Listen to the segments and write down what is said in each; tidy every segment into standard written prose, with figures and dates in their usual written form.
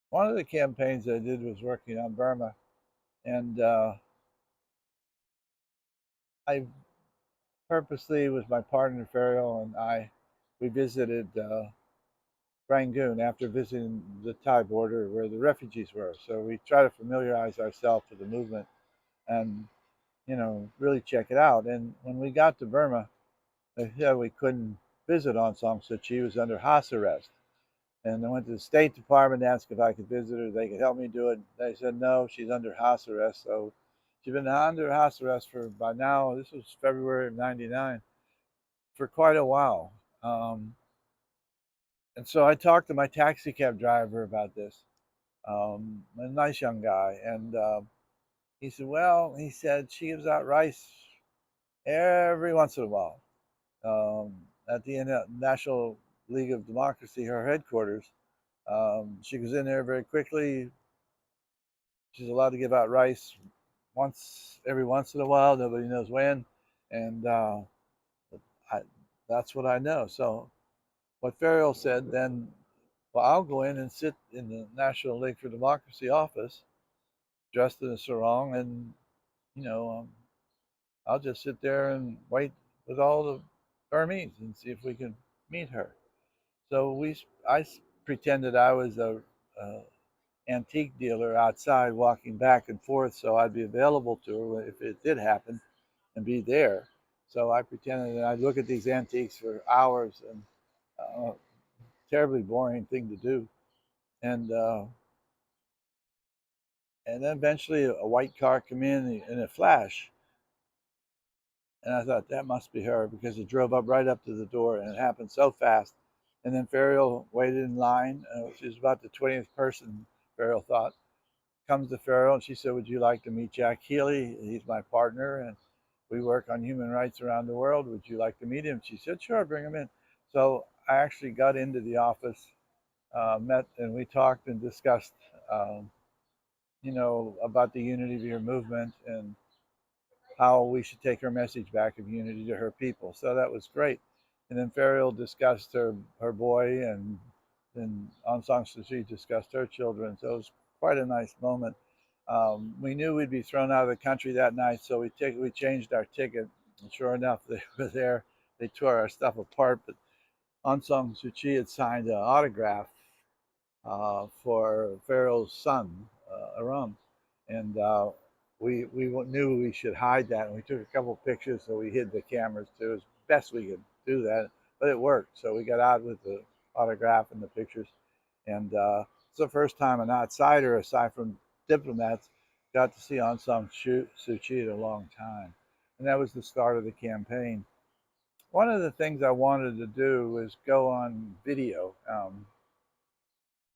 One of the campaigns I did was working on Burma, and I purposely, with my partner Ferial and I, we visited Rangoon after visiting the Thai border where the refugees were. So we try to familiarize ourselves with the movement and really check it out. And when we got to Burma, they said we couldn't visit Aung San Suu Kyi; was under house arrest. And I went to the State Department to ask if I could visit her. They could help me do it. They said no, she's under house arrest. So she's been under house arrest for, by now, this was February of '99, for quite a while. Um, and so I talked to my taxi cab driver about this, a nice young guy. And he said, well, he said, she gives out rice every once in a while um, at the National League of Democracy, her headquarters. She goes in there very quickly. She's allowed to give out rice every once in a while. Nobody knows when, and I, that's what I know. So what Ferial said then, well, I'll go in and sit in the National League for Democracy office, dressed in a sarong, and you know, um, I'll just sit there and wait with all the Burmese and see if we can meet her. So I pretended I was a antique dealer outside walking back and forth, so I'd be available to her if it did happen and be there. So I pretended that I'd look at these antiques for hours, and terribly boring thing to do. And and then eventually a white car came in a flash, and I thought that must be her because it drove up right up to the door, and it happened so fast. And then Ferial waited in line. She was about the 20th person, Ferial thought. Comes to Ferial, and she said, would you like to meet Jack Healey? He's my partner, and we work on human rights around the world. Would you like to meet him? She said, sure, bring him in. So I actually got into the office, met, and we talked and discussed, um, about the unity of your movement and how we should take her message back of unity to her people. So that was great. And then Ferial discussed her boy, and then Aung San Suu Kyi discussed her children. So it was quite a nice moment. We knew we'd be thrown out of the country that night, so we changed our ticket. And sure enough, they were there. They tore our stuff apart, but Aung San Suu Kyi had signed an autograph for Pharaoh's son, Aram, and we knew we should hide that, and we took a couple of pictures, so we hid the cameras too as best we could do that, but it worked. So we got out with the autograph and the pictures, and it's the first time an outsider, aside from diplomats, got to see Aung San Suu Kyi in a long time, and that was the start of the campaign. One of the things I wanted to do was go on video.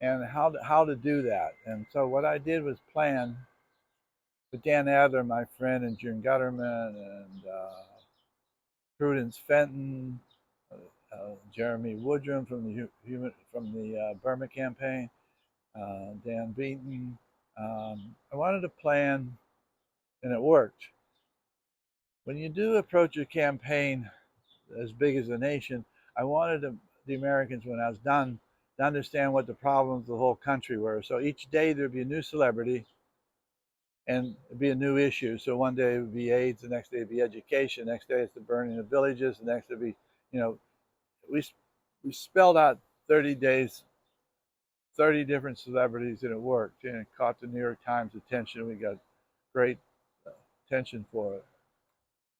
And how to do that. And so what I did was plan with Dan Adler, my friend, and June Gutterman, and Prudence Fenton, Jeremy Woodrum from the Burma campaign, Dan Beaton. I wanted to plan, and it worked. When you do approach a campaign as big as the nation, I wanted the Americans, when I was done, to understand what the problems of the whole country were. So each day there'd be a new celebrity, and it'd be a new issue. So one day it would be AIDS, the next day it'd be education, the next day it's the burning of villages, the next it'd be, you know, we we spelled out 30 days, 30 different celebrities, and it worked. And it caught the New York Times attention. We got great attention for it.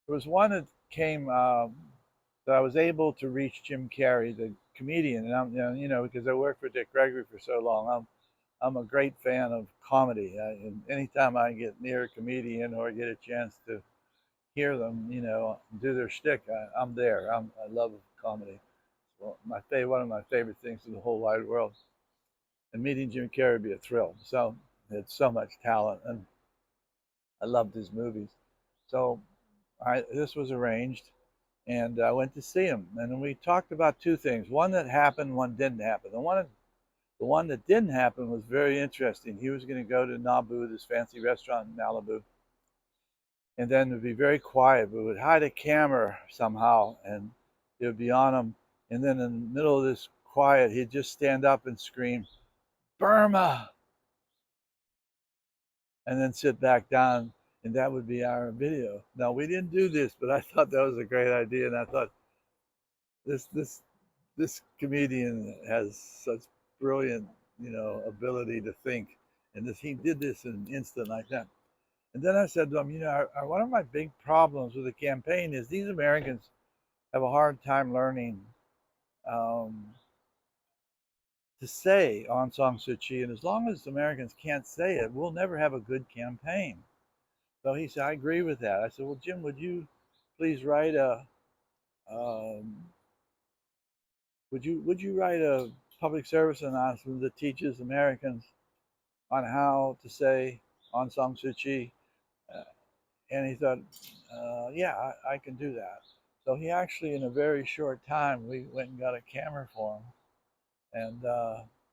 There was one that came that I was able to reach Jim Carrey, the comedian, and because I worked for Dick Gregory for so long, I'm a great fan of comedy. And anytime I get near a comedian or get a chance to hear them, do their shtick, I'm there. I love comedy. Well, one of my favorite things in the whole wide world. And meeting Jim Carrey would be a thrill. So he had so much talent, and I loved his movies. So this was arranged, and I went to see him. And we talked about two things: one that happened, one didn't happen. The one that didn't happen was very interesting. He was going to go to Nabu, this fancy restaurant in Malibu, and then it would be very quiet. We would hide a camera somehow, and it would be on him. And then in the middle of this quiet, he'd just stand up and scream, "Burma!" and then sit back down, and that would be our video. Now we didn't do this, but I thought that was a great idea, and I thought this this this comedian has such brilliant, ability to think, and he did this in an instant like that. And then I said to him, one of my big problems with the campaign is these Americans have a hard time learning um, to say Aung San Suu Kyi, and as long as Americans can't say it, we'll never have a good campaign. So he said, I agree with that. I said, well, Jim, would you please write a um, would you write a public service announcement that teaches Americans on how to say Aung San Suu Kyi? Uh, and he thought, yeah, I can do that. So he actually, in a very short time, we went and got a camera for him, and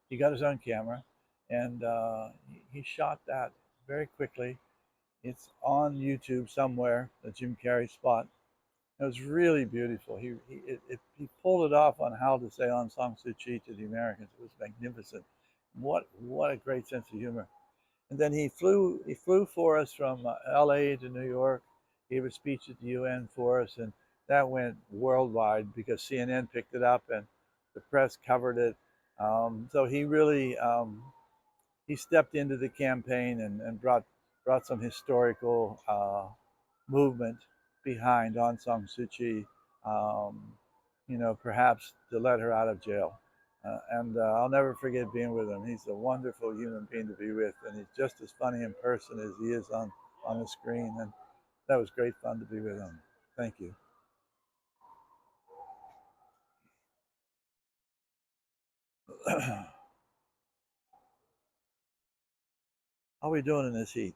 he got his own camera, and he shot that very quickly. It's on YouTube somewhere, the Jim Carrey spot. It was really beautiful. He pulled it off on how to say Aung San Suu Kyi to the Americans. It was magnificent. What a great sense of humor. And then he flew for us from L.A. to New York. Gave a speech at the UN for us, and that went worldwide because CNN picked it up and the press covered it. So he really he stepped into the campaign and brought some historical movement behind Aung San Suu Kyi, um, perhaps to let her out of jail. And I'll never forget being with him. He's a wonderful human being to be with, and he's just as funny in person as he is on the screen. And that was great fun to be with him. Thank you. How are we doing in this heat?